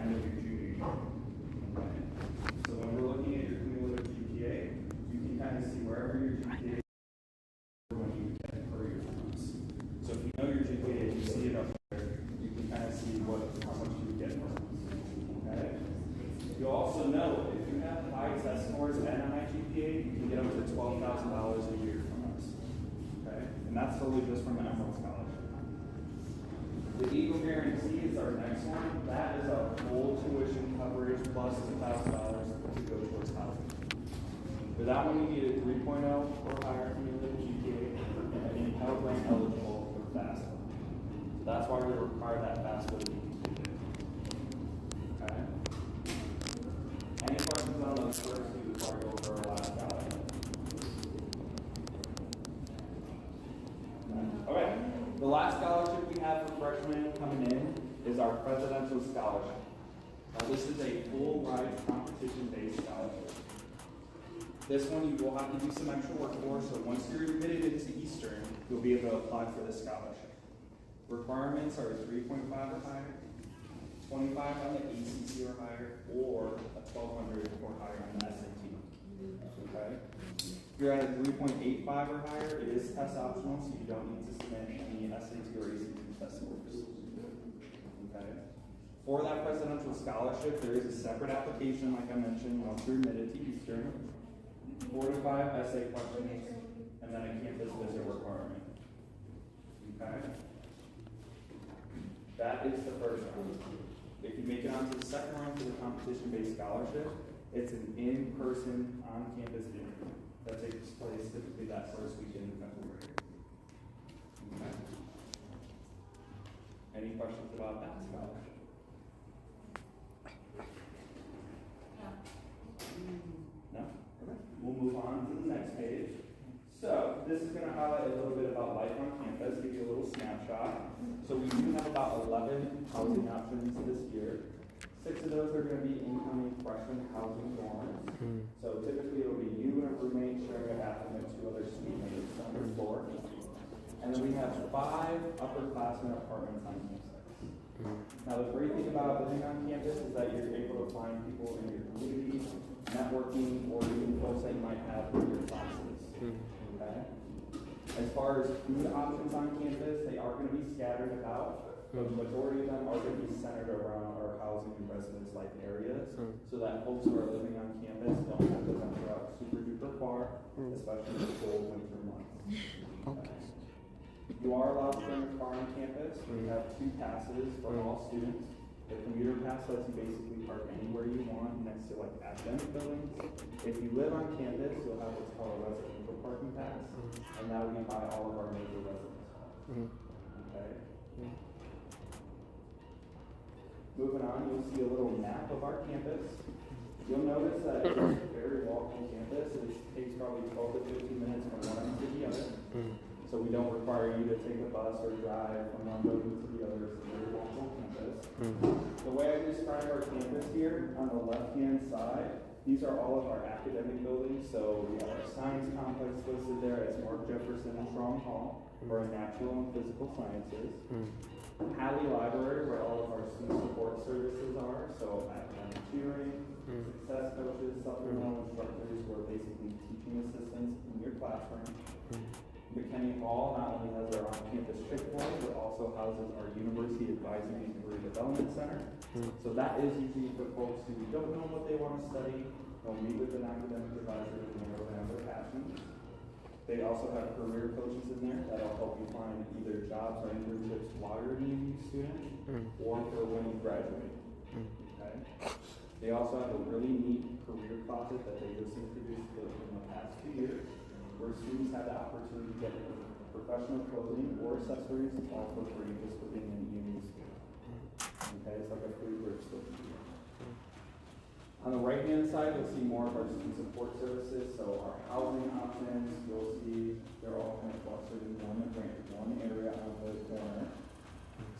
end of your junior year. Okay? So when we're looking at your cumulative GPA, you can kind of see wherever your GPA is when you get per year points. So if you know your GPA, you see it up there, you can kind of see how much you get from us. Okay? You'll also know if you have high test scores and a high GPA, you can get up to $12,000 a year from us. Okay? And that's totally just from the Emerald Scholarship. The Eagle Guarantee is our next one. That is our full tuition coverage plus $2,000 to go towards housing. For that one, you need a 3.0 or higher cumulative GPA and be Pell Grant eligible for FAFSA. So that's why we require that FAFSA to be completed. Okay? Any questions on those first two before I go over our last scholarship? Okay. The last scholarship we have for freshmen coming in is our Presidential Scholarship. Now, this is a full ride competition-based scholarship. This one you will have to do some extra work for, so once you're admitted into Eastern, you'll be able to apply for this scholarship. Requirements are 3.5 or higher, 25 on the ACC or higher, or a 1200 or higher on the SAT. Okay? If you're at a 3.85 or higher, it is test optional, so you don't need to submit any SAT or ACT test scores. Okay? For that Presidential Scholarship, there is a separate application, like I mentioned, once you're admitted to Eastern, 4 to 5 essay questions, and then a campus visit requirement. Okay? That is the first round. If you make it onto the second round for the competition-based scholarship, it's an in-person, on-campus interview that takes place typically that first weekend in February. Okay. Any questions about that scholarship? No? Okay. We'll move on to the next page. So, this is going to highlight a little bit about life on campus, give you a little snapshot. So we do have about 11 housing options this year. 6 of those are going to be incoming freshman housing dorms. So typically it'll be you and a roommate sharing a bathroom with 2 other suite mates on the floor. And then we have 5 upperclassmen apartments on campus. Now the great thing about living on campus is that you're able to find people in your community, networking, or even folks that you might have in your classes. Okay? As far as food options on campus, they are going to be scattered about. The majority of them are going to be centered around our housing and residence-like areas, so that folks who are living on campus don't have to venture out super duper far, especially in the cold winter months. Okay. You are allowed to bring a car on campus. We have 2 passes for all students. The commuter pass lets you basically park anywhere you want next to like academic buildings. If you live on campus, you'll have what's called a residential parking pass, and that will be by all of our major residents. Okay. Moving on, you'll see a little map of our campus. You'll notice that it's a very walkable campus. It takes probably 12 to 15 minutes from one end to the other. So we don't require you to take a bus or drive from one building to the other. It's a very walkable campus. The way I describe our campus here, on the left-hand side, these are all of our academic buildings. So we have our science complex listed there as Mark Jefferson and Strong Hall for our natural and physical sciences. Halley Library, where all of our student support services are, so academic tutoring, success coaches, supplemental instructors who are basically teaching assistants in your classroom. McKinney Hall not only has our on-campus Chick-fil-A, but also houses our University Advising and Career Development Center. So that is usually for folks who don't know what they want to study. They'll meet with an academic advisor to narrow down their passions. They also have career coaches in there that'll help you find either jobs or internships while you're an EMU student or for when you graduate. Okay? They also have a really neat career closet that they just introduced in the past 2 years, where students have the opportunity to get professional clothing or accessories all for free just for being an EMU student. Okay, it's like a free bridge school. On the right-hand side, you'll see more of our student support services. So our housing options, you'll see they're all kind of clustered in one area on the corner.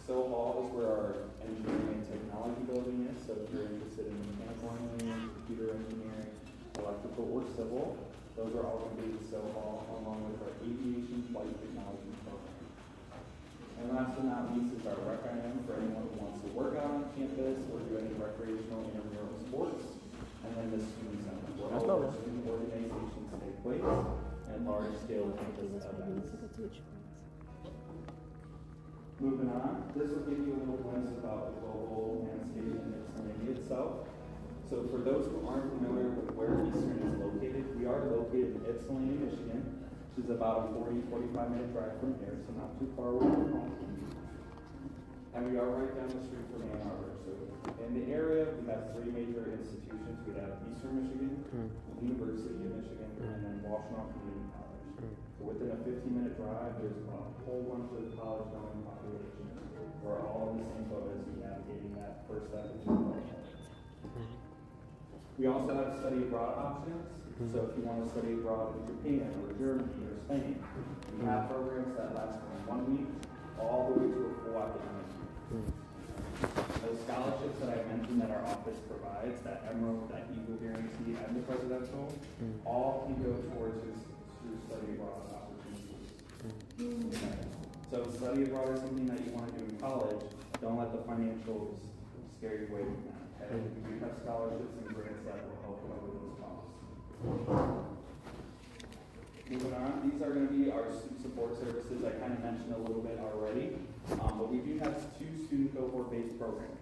So Hall is where our engineering and technology building is. So if you're interested in mechanical engineering, computer engineering, electrical, or civil, those are all going to be the So Hall, along with our aviation flight technology program. And last but not least is our Rec IM for anyone who wants to work out on campus or do any recreation the student center, where That's all not our bad. student organizations take place and large-scale campus events. Moving on, this will give you a little glimpse about the global landscape in Ypsilanti itself. So for those who aren't familiar with where Eastern is located, we are located in Ypsilanti, Michigan, which is about a 45-minute drive from here, so not too far away from home. And we are right down the street from Ann Arbor. So in the area, we have three major institutions. We have Eastern Michigan, the University of Michigan, and then Washtenaw Community College. So within a 15-minute drive, there's a whole bunch of college-going population. We're all in the same boat as you navigating that first step into college. We also have study abroad options. So if you want to study abroad in Japan or Germany or Spain, we have programs that last from 1 week all the way to a full academic year. Those scholarships that I mentioned that our office provides, that Emerald, that Eagle Guarantee, and the Presidential, all can go towards your study abroad opportunities. Okay. So study abroad is something that you want to do in college. Don't let the financials scare you away from that. Okay? We have scholarships and grants that will help cover those costs. Moving on, these are going to be our student support services. I kind of mentioned a little bit already, but we do have 2 student cohort-based programs.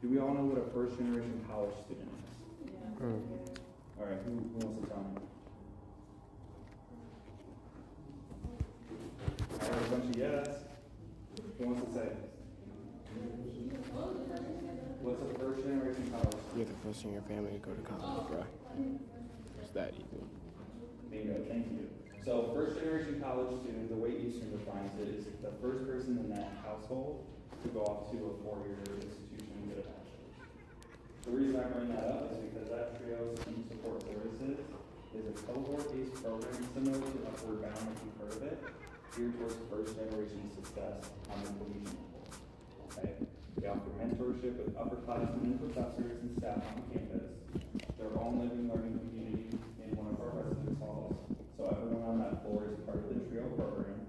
Do we all know what a first-generation college student is? Yeah. All right, who wants to tell me? I heard a bunch of yes. Who wants to say? What's a first-generation college student? You're the first in your family to go to college, bro. It's that easy. Bingo, thank you. So first generation college student, the way Eastern defines it, is the first person in that household to go off to a 4-year institution and get a bachelor's. The reason I bring that up is because that trio of student support services is a cohort-based program similar to Upward Bound, if you've heard of it, geared towards first generation success on the collegiate level. Okay? We offer mentorship with upperclassmen and professors and staff on campus, their own living learning community in one of our residence halls. So everyone on that floor is part of the TRIO program.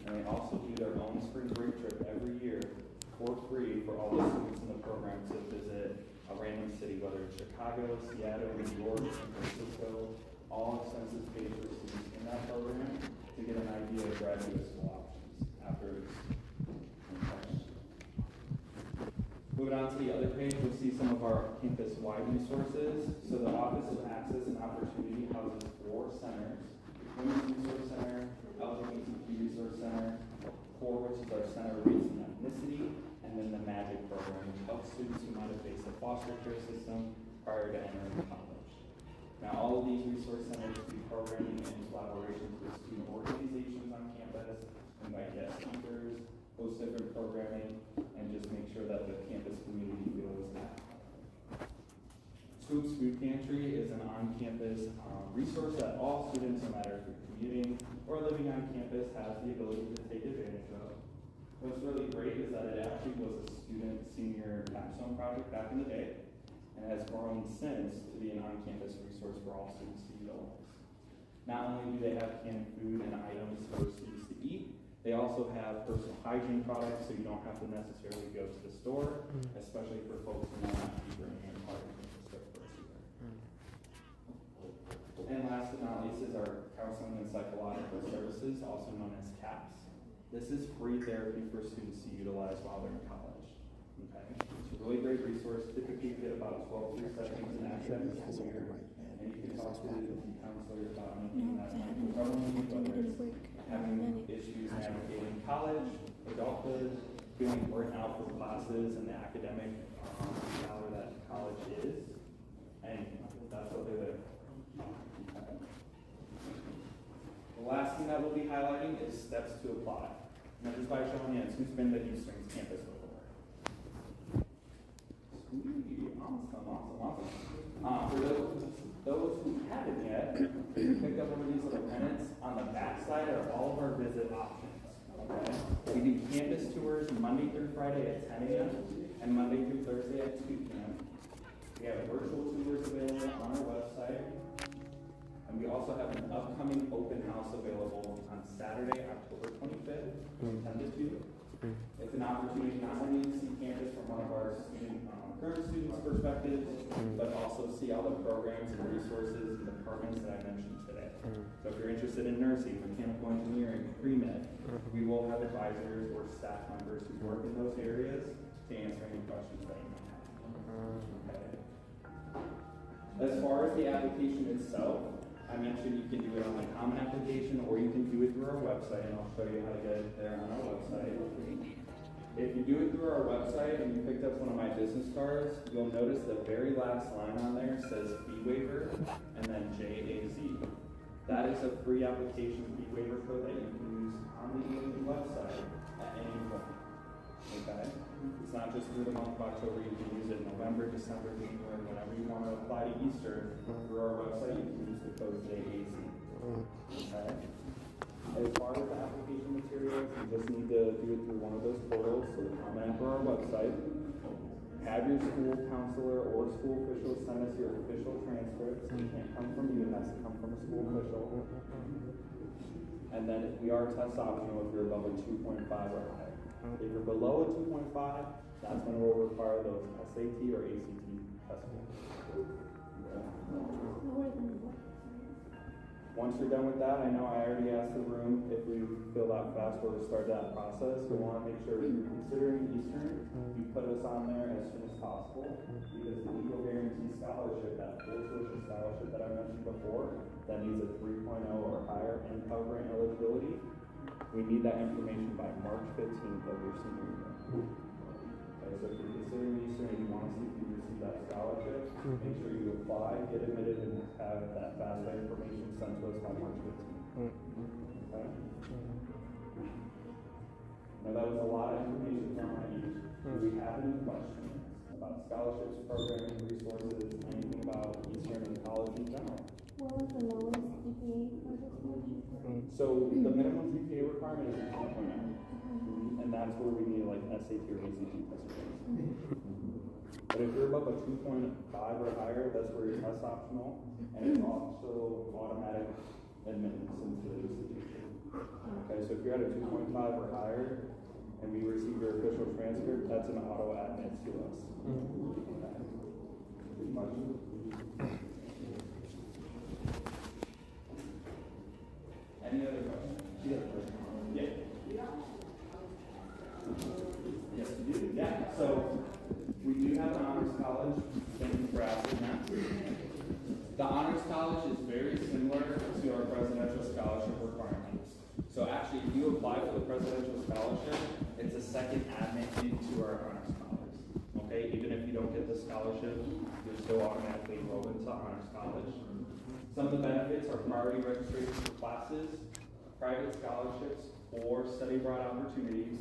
And they also do their own spring break trip every year for free for all the students in the program to visit a random city, whether it's Chicago, Seattle, New York, San Francisco, all expenses paid for students in that program to get an idea of graduate school options after it's Moving on to the other page, you'll see some of our campus-wide resources. So the Office of Access and Opportunity houses 4 centers: Women's Resource Center, LGBTQ Resource Center, CORE, which is our Center of Race and Ethnicity, and then the MAGIC program, which helps students who might have faced a foster care system prior to entering college. Now, all of these resource centers do programming in collaboration with student organizations on campus, invite guest speakers, host different programming, and just make sure that the campus community feels that. Scoops Food Pantry is an on-campus resource that all students, no matter if you're commuting or living on campus, have the ability to take advantage of. What's really great is that it actually was a student senior capstone project back in the day, and has grown since to be an on-campus resource for all students to utilize. Not only do they have canned food and items for students to eat, they also have personal hygiene products, so you don't have to necessarily go to the store, especially for folks who might not be bringing in part of the store first either. And last but not least is our counseling and psychological services, also known as CAPS. This is free therapy for students to utilize while they're in college. Okay? It's a really great resource. Typically, you get about 12 free sessions in academic school year, and you can talk to the counselor about anything that's troubling you, whether it's having issues navigating college, adulthood, feeling burnt out from classes and the academic hour that college is, and that's what they're there. The last thing that we'll be highlighting is steps to apply. Now, just by showing hands, who's been to Eastern's campus before? Sweet, awesome. For those who haven't yet, pick up one of these little pennants. On the back side are all of our visit options. Okay? We do campus tours Monday through Friday at 10 a.m. and Monday through Thursday at 2 p.m. We have virtual tours available on our website. And we also have an upcoming open house available on Saturday, October 25th, from 10 to 2. It's an opportunity not only to see campus from one of our student current students' perspectives, but also see all the programs and resources and departments that I mentioned today. So if you're interested in nursing, mechanical engineering, pre-med, we will have advisors or staff members who work in those areas to answer any questions that you may have. Okay. As far as the application itself, I mentioned you can do it on the common application or you can do it through our website, and I'll show you how to get it there on our website. If you do it through our website and you picked up one of my business cards, you'll notice the very last line on there says fee waiver and then JAZ. That is a free application fee waiver code that you can use on the EAU website at any point. Okay? It's not just through the month of October, you can use it in November, December, January, whenever you want to apply to Easter. Through our website, you can use the code JAZ. Okay? As far as the application materials, you just need to do it through one of those portals, so Common App or our website. Have your school counselor or school official send us your official transcripts. It can't come from you, it has to come from a school official. And then we are test optional if you're above a 2.5 or higher. If you're below a 2.5, that's when we'll require those SAT or ACT test scores. Once you're done with that, I know I already asked the room if we feel that fast we're to start that process. We want to make sure if you're considering Eastern, you put us on there as soon as possible, because the Eagle Guarantee Scholarship, that full tuition scholarship that I mentioned before, that needs a 3.0 or higher and Pell Grant eligibility, we need that information by March 15th of your senior year. Okay, so if you're considering Eastern and you want to see if you receive that scholarship, make sure you apply, get admitted, and have that FAFSA information sent to us by March 15th. Okay? Now that was a lot of information from my each. Do we have any questions about scholarships, programming, resources, anything about Eastern and college in general? What was the lowest GPA for this one? So the minimum GPA requirement is 2.9, and that's where we need like SAT or ACT test scores. But if you're above a 2.5 or higher, that's where you're test optional, and it's also automatic admittance into the institution. Okay, so if you're at a 2.5 or higher, and we receive your official transcript, that's an auto admit to us. Okay. Good question. Any other questions? Yeah. Yes, we do. Yeah. So we do have an honors college. Thank you for asking that. The honors college is very similar to our presidential scholarship requirements. So actually, if you apply for the presidential scholarship, it's a second admit into our honors college. Okay, even if you don't get the scholarship, you're still automatically enrolled into honors college. Some of the benefits are priority registration for classes, private scholarships or study abroad opportunities,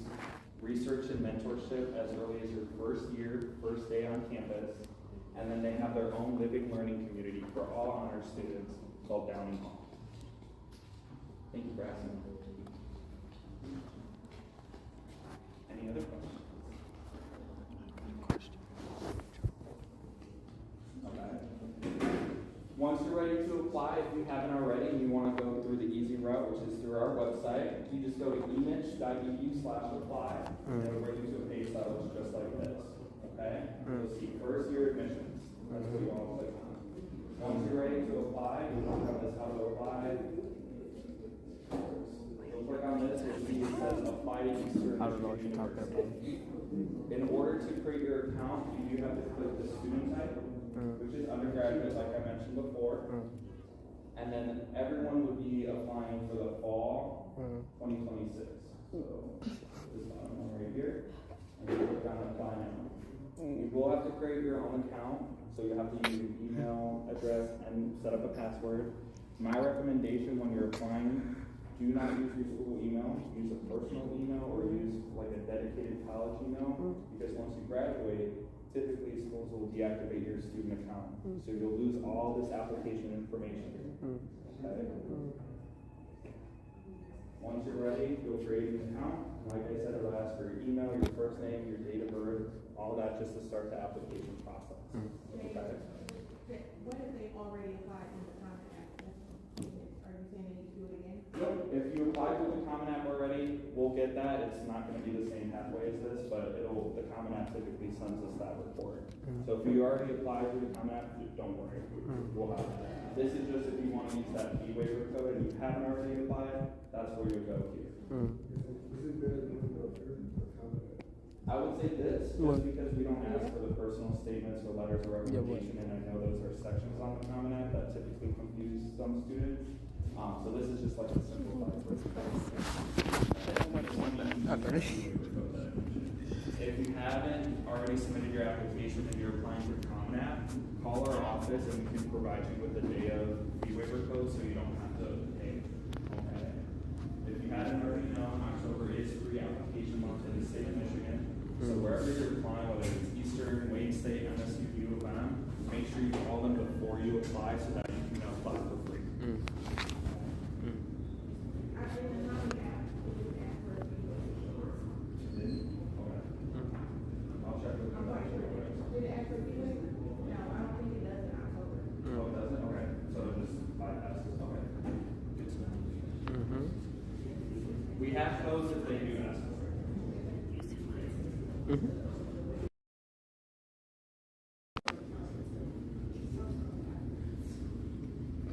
research and mentorship as early as your first year, first day on campus, and then they have their own living learning community for all honors students called Downing Hall. Thank you for asking. Any other questions? Once you're ready to apply, if you haven't already and you want to go through the easy route, which is through our website, you just go to emich.edu/apply, and it'll bring you to a page that looks just like this. Okay? You'll see first year admissions. That's what you want to click on. Once you're ready to apply, you'll have this how to apply. You'll click on this, you'll see it says apply to Eastern University. In order to create your account, you do have to click the student type, which is undergraduate, like I mentioned before. And then everyone would be applying for the fall 2026. So this bottom one right here, and you click on apply now. You will have to create your own account, so you have to use your email address and set up a password. My recommendation when you're applying, do not use your school email. Use a personal email or use like a dedicated college email, because once you graduate, typically schools will deactivate your student account. So you'll lose all this application information. Okay? Once you're ready, you'll create an account. Like I said, it'll ask for your email, your first name, your date of birth, all that just to start the application process. Okay? What if they already applied in the Common App? Are you saying they need to do it again? Yep. If you applied through the Common App already, we'll get that, it's not gonna be the same pathway as this, but the Common App typically sends us that report. So if you already applied through the Common App, don't worry, we'll have that. This is just if you wanna use that fee waiver code and you haven't already applied, that's where you'll go here. I would say this, just because we don't ask for the personal statements or letters of recommendation, and I know those are sections on the Common App that typically confuse some students. So this is just like a simplified version. If you haven't already submitted your application and you're applying for Common App, call our office and we can provide you with the day of fee waiver code so you don't have to pay. Okay. If you hadn't already known, October is free application month in the state of Michigan. So wherever you're applying, whether it's Eastern, Wayne State, MSU, U of M, make sure you call them before you apply so that you can apply for free. I'll check with them. Did it actually do it? No, I don't think it does in October. Oh, it doesn't? Okay. So it just bypasses. Okay. Good to know. We have those if they do ask for it.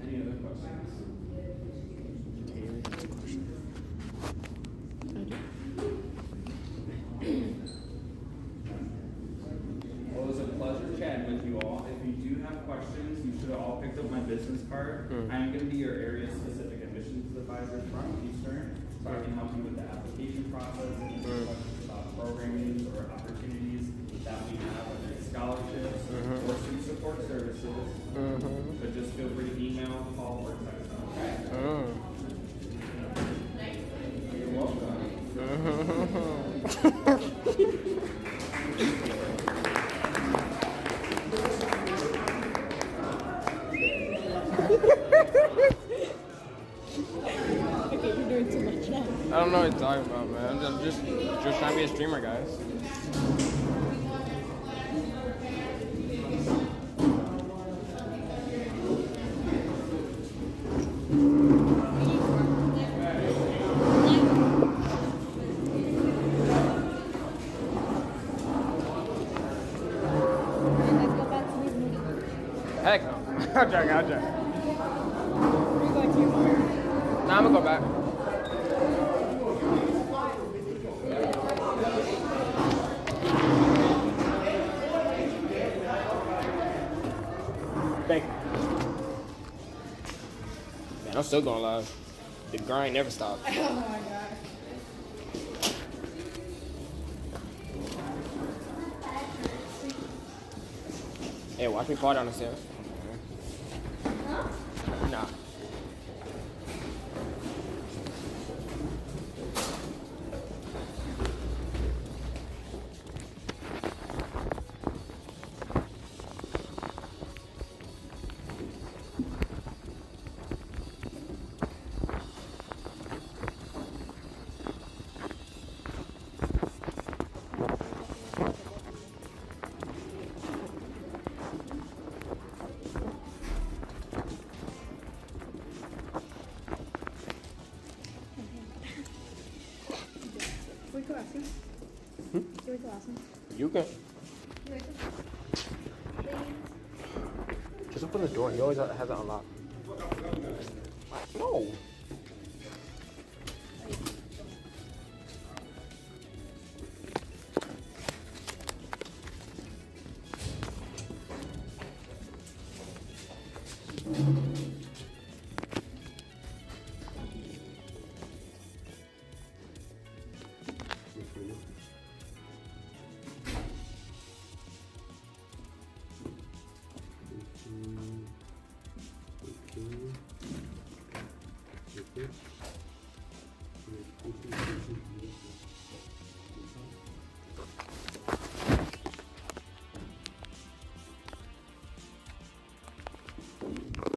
Any other questions? Well, it was a pleasure chatting with you all. If you do have questions, you should have all picked up my business card. I am going to be your area-specific admissions advisor from Eastern, so I can help you with the application process and questions about programming or opportunities that we have, whether it's scholarships or student support services. So just feel free to email, call, or text. Okay? You're welcome. I don't know what you're talking about, man. I'm just trying to be a streamer, guys. Let's go back to his meeting. Heck no. I'll check. Are you going to? Nah, I'm gonna go back. Thank you. Man, I'm still going live. The grind never stops. Oh my God. Hey, watch me fall down the stairs. Huh? Nah. Wait till last one. Wait till last one. You can. Wait till. Just open the door. You always have it unlocked. No. Thank you.